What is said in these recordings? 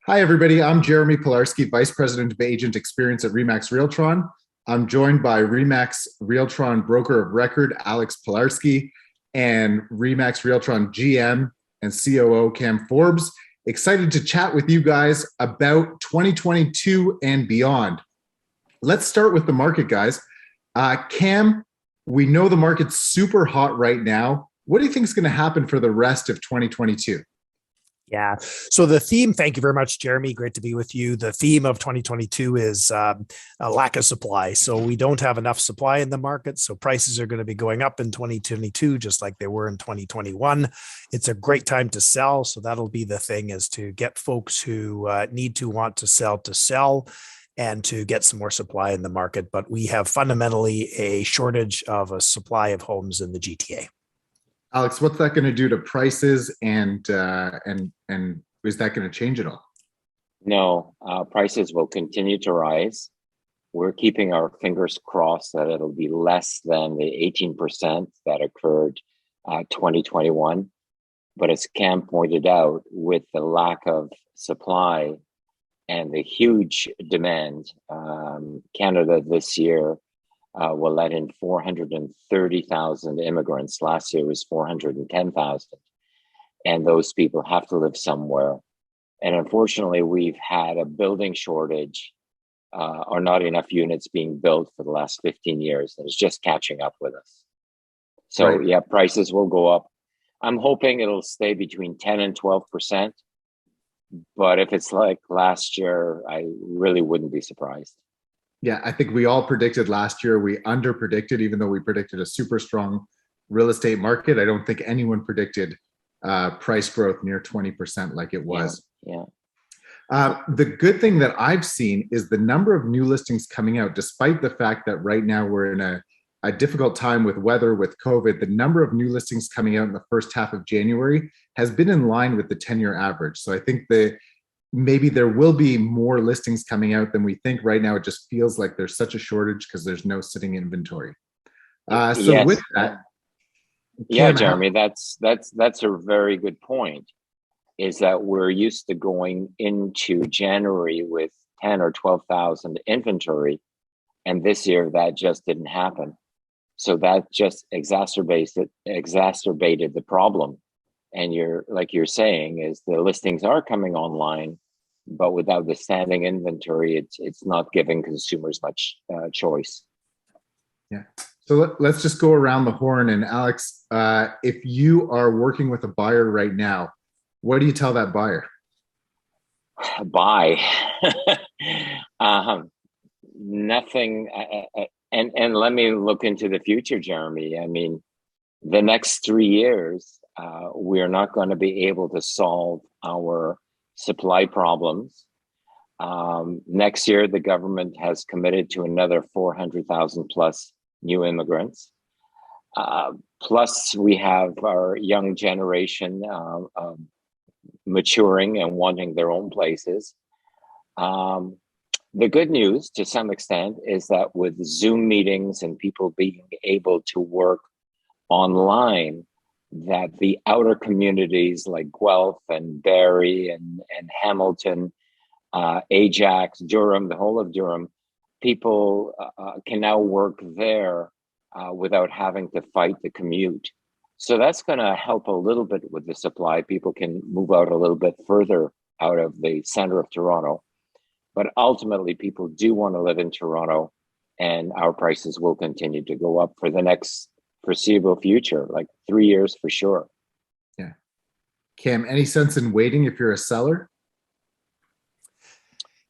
Hi, everybody. I'm Jeremy Pilarski, Vice President of Agent Experience at Remax Realtron. I'm joined by Remax Realtron Broker of Record, Alex Pilarski, and Remax Realtron GM and COO, Cam Forbes. Excited to chat with you guys about 2022 and beyond. Let's start with the market, guys. Cam, we know the market's super hot right now. What do you think is going to happen for the rest of 2022? Yeah. So the theme, thank you very much, Jeremy. Great to be with you. The theme of 2022 is a lack of supply. So we don't have enough supply in the market. So prices are going to be going up in 2022, just like they were in 2021. It's a great time to sell. So that'll be the thing, is to get folks who want to sell and to get some more supply in the market. But we have fundamentally a shortage of a supply of homes in the GTA. Alex, what's that going to do to prices, and is that going to change at all? No, prices will continue to rise. We're keeping our fingers crossed that it'll be less than the 18% that occurred 2021. But as Cam pointed out, with the lack of supply and the huge demand, Canada this year will let in 430,000 immigrants. Last year was 410,000. And those people have to live somewhere. And unfortunately, we've had a building shortage or not enough units being built for the last 15 years. And it's just catching up with us. So right. Yeah, prices will go up. I'm hoping it'll stay between 10 and 12%. But if it's like last year, I really wouldn't be surprised. Yeah, I think we all predicted last year. We under-predicted, even though we predicted a super strong real estate market. I don't think anyone predicted price growth near 20% like it was. Yeah. The good thing that I've seen is the number of new listings coming out, despite the fact that right now we're in a difficult time with weather, with COVID. The number of new listings coming out in the first half of January has been in line with the 10-year average. So I think maybe there will be more listings coming out than we think. Right now, it just feels like there's such a shortage because there's no sitting inventory. Yes. With that, yeah, Jeremy, that's a very good point. Is that we're used to going into January with 10 or 12,000 inventory, and this year that just didn't happen. So that just exacerbated the problem. And you're saying, is the listings are coming online, but without the standing inventory, it's not giving consumers much choice. Yeah. So let's just go around the horn. And Alex, if you are working with a buyer right now, what do you tell that buyer? Buy. Nothing. And let me look into the future, Jeremy. I mean, the next 3 years, we're not going to be able to solve our supply problems. Next year, the government has committed to another 400,000 plus new immigrants. Plus, we have our young generation maturing and wanting their own places. The good news, to some extent, is that with Zoom meetings and people being able to work online, that the outer communities like Guelph and Barrie and Hamilton, Ajax, Durham, the whole of Durham, people can now work there without having to fight the commute. So that's going to help a little bit with the supply. People can move out a little bit further out of the center of Toronto. But ultimately, people do want to live in Toronto, and our prices will continue to go up for the next foreseeable future, like 3 years for sure. Yeah. Cam, any sense in waiting if you're a seller?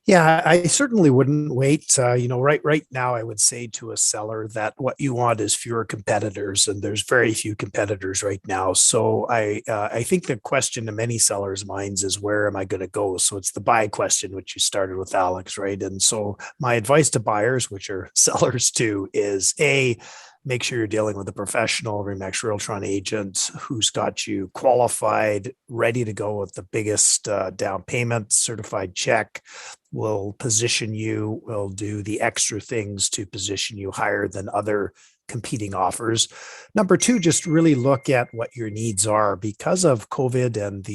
Yeah, I certainly wouldn't wait. Right now, I would say to a seller that what you want is fewer competitors, and there's very few competitors right now. So I think the question in many sellers' minds is, where am I going to go? So it's the buy question, which you started with, Alex, right? And so my advice to buyers, which are sellers too, is make sure you're dealing with a professional Remax Realtron agent who's got you qualified, ready to go with the biggest down payment, certified check, will position you, will do the extra things to position you higher than other competing offers. Number two, just really look at what your needs are. Because of COVID and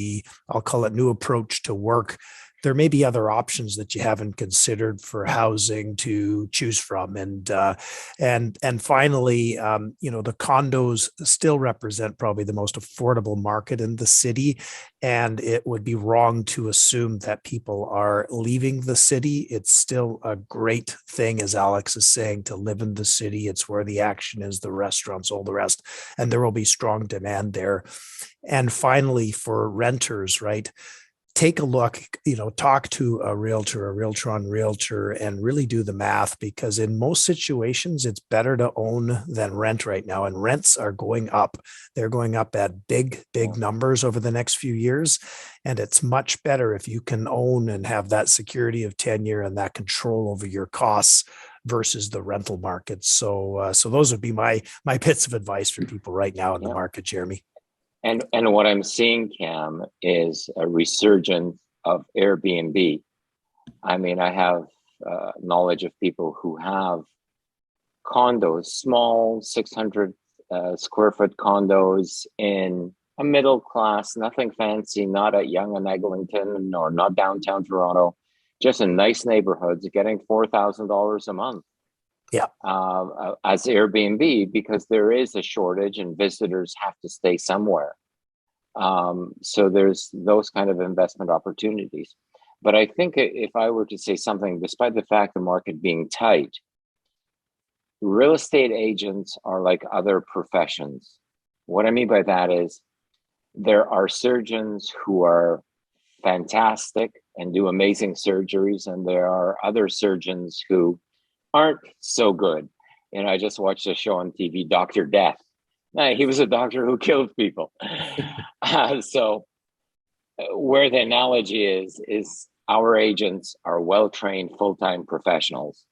I'll call it new approach to work, there may be other options that you haven't considered for housing to choose from. And finally, the condos still represent probably the most affordable market in the city. And it would be wrong to assume that people are leaving the city. It's still a great thing, as Alex is saying, to live in the city. It's where the action is, the restaurants, all the rest, and there will be strong demand there. And finally, for renters, right? Take a look, talk to a realtor, a Realtron realtor, and really do the math, because in most situations, it's better to own than rent right now. And rents are going up. They're going up at big numbers over the next few years. And it's much better if you can own and have that security of tenure and that control over your costs versus the rental market. So those would be my bits of advice for people right now in the market, Jeremy. And what I'm seeing, Cam, is a resurgence of Airbnb. I mean, I have knowledge of people who have condos, small 600 square foot condos in a middle class, nothing fancy, not at Yonge and Eglinton or not downtown Toronto, just in nice neighborhoods, getting $4,000 a month. Yeah. As Airbnb, because there is a shortage and visitors have to stay somewhere. So there's those kind of investment opportunities. But I think if I were to say something, despite the fact the market being tight, real estate agents are like other professions. What I mean by that is there are surgeons who are fantastic and do amazing surgeries, and there are other surgeons who aren't so good. I just watched a show on TV, Dr. Death. He was a doctor who killed people. So where the analogy is our agents are well-trained full-time professionals.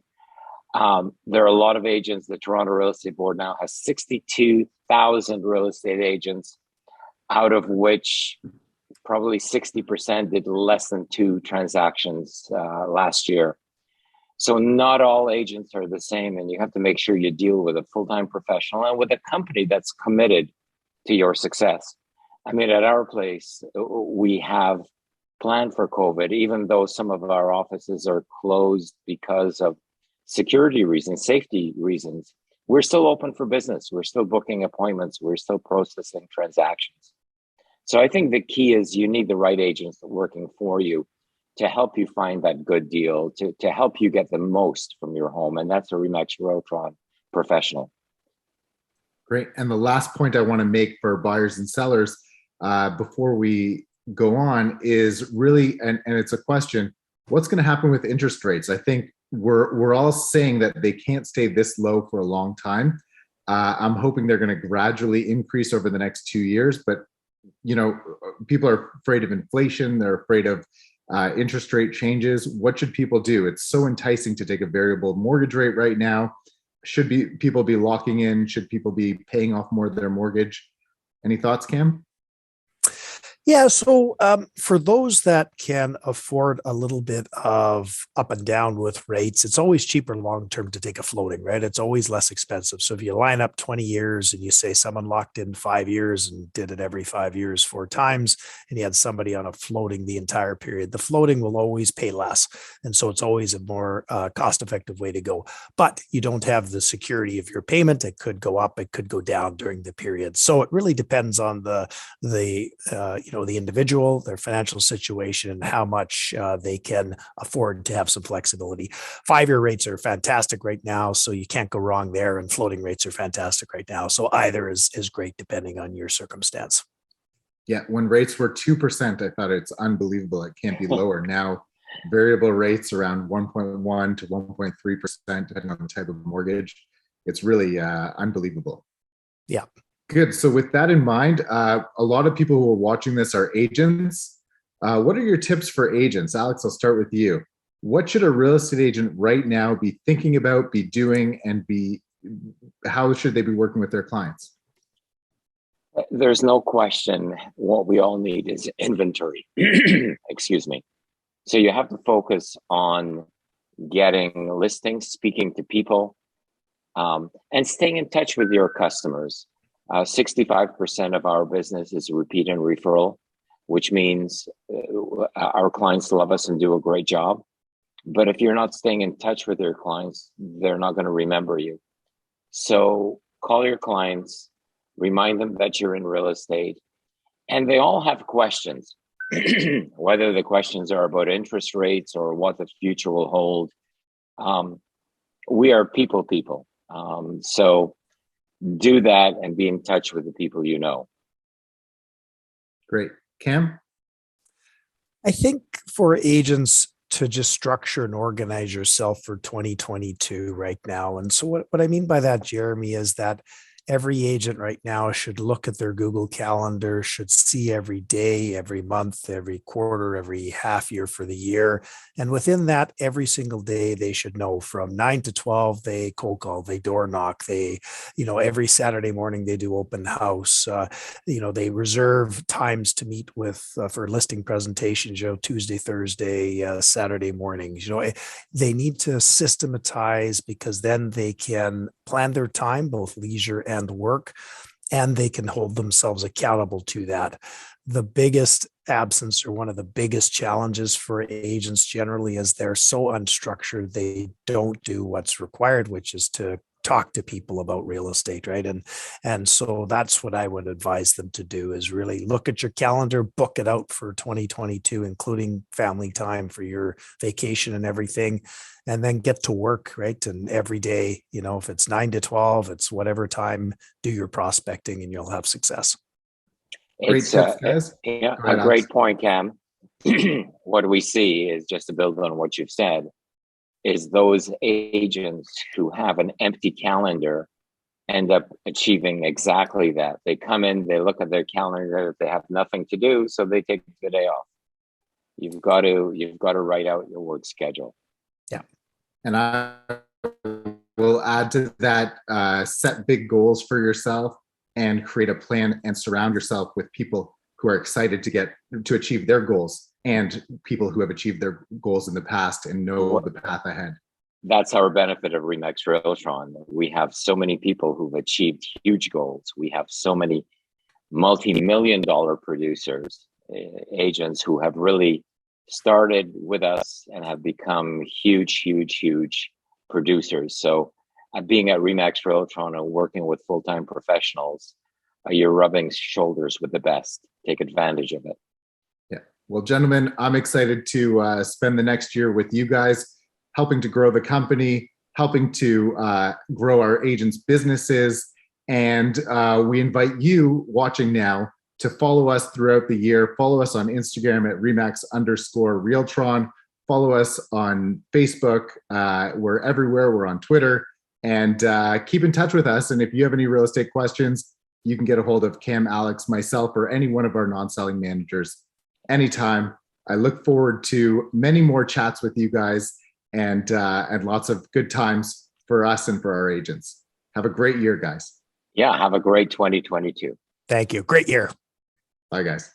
There are a lot of agents. The Toronto Real Estate Board now has 62,000 real estate agents, out of which probably 60% did less than 2 transactions last year. So not all agents are the same, and you have to make sure you deal with a full-time professional and with a company that's committed to your success. I mean, at our place, we have planned for COVID, even though some of our offices are closed because of security reasons, safety reasons. We're still open for business. We're still booking appointments. We're still processing transactions. So I think the key is you need the right agents working for you to help you find that good deal, to help you get the most from your home. And that's a RE/MAX Realtron professional. Great. And the last point I want to make for buyers and sellers before we go on is really, and it's a question, what's going to happen with interest rates? I think we're all saying that they can't stay this low for a long time. I'm hoping they're going to gradually increase over the next 2 years, but people are afraid of inflation. They're afraid of interest rate changes. What should people do? It's so enticing to take a variable mortgage rate right now. Should people be locking in? Should people be paying off more of their mortgage? Any thoughts, Cam? Yeah, so for those that can afford a little bit of up and down with rates, it's always cheaper long-term to take a floating, right? It's always less expensive. So if you line up 20 years and you say someone locked in 5 years and did it every 5 years 4 times, and you had somebody on a floating the entire period, the floating will always pay less. And so it's always a more cost-effective way to go. But you don't have the security of your payment. It could go up, it could go down during the period. So it really depends on the individual, their financial situation, and how much they can afford to have some flexibility. 5-year rates are fantastic right now, so you can't go wrong there. And floating rates are fantastic right now. So either is great depending on your circumstance. Yeah, when rates were 2%, I thought it's unbelievable. It can't be lower. Now, variable rates around 1.1 to 1.3%, depending on the type of mortgage. It's really unbelievable. Yeah. Good. So with that in mind, a lot of people who are watching this are agents. What are your tips for agents? Alex, I'll start with you. What should a real estate agent right now be thinking about, be doing, and how should they be working with their clients? There's no question what we all need is inventory. Excuse me. So you have to focus on getting listings, speaking to people, and staying in touch with your customers. 65% of our business is repeat and referral. which means our clients love us and do a great job. But if you're not staying in touch with your clients, they're not going to remember you. So call your clients, remind them that you're in real estate, and they all have questions, whether the questions are about interest rates or what the future will hold. We are people. So do that and be in touch with the people you know. Great. Cam? I think for agents to just structure and organize yourself for 2022 right now. And so what I mean by that, Jeremy, is that every agent right now should look at their Google Calendar, should see every day, every month, every quarter, every half year for the year. And within that, every single day, they should know from 9 to 12, they cold call, they door knock, they, every Saturday morning, they do open house. They reserve times to meet with for listing presentations, Tuesday, Thursday, Saturday mornings. They need to systematize, because then they can plan their time, both leisure and work, and they can hold themselves accountable to that. The biggest absence, or one of the biggest challenges for agents generally, is they're so unstructured, they don't do what's required, which is to talk to people about real estate, right? And so that's what I would advise them to do, is really look at your calendar, book it out for 2022, including family time for your vacation and everything, and then get to work, right? And every day, if it's 9 to 12, it's whatever time, do your prospecting and you'll have success. Great tips, guys. Yeah, a great point, Cam. What we see is, just to build on what you've said, is those agents who have an empty calendar end up achieving exactly that. They come in, they look at their calendar, they have nothing to do, so they take the day off. You've got to write out your work schedule. Yeah. And I will add to that, set big goals for yourself and create a plan, and surround yourself with people who are excited to achieve their goals, and people who have achieved their goals in the past and know the path ahead. That's our benefit of RE/MAX Realtron. We have so many people who've achieved huge goals. We have so many multi-million-dollar producers, agents who have really started with us and have become huge producers. So being at RE/MAX Realtron and working with full-time professionals, you're rubbing shoulders with the best. Take advantage of it. Yeah. Well, gentlemen, I'm excited to spend the next year with you guys, helping to grow the company, helping to grow our agents' businesses. And we invite you watching now to follow us throughout the year. Follow us on Instagram at RE/MAX_Realtron. Follow us on Facebook. We're everywhere. We're on Twitter. And keep in touch with us. And if you have any real estate questions, you can get a hold of Cam, Alex, myself, or any one of our non-selling managers anytime. I look forward to many more chats with you guys, and lots of good times for us and for our agents. Have a great year, guys. Yeah, have a great 2022. Thank you. Great year. Bye, guys.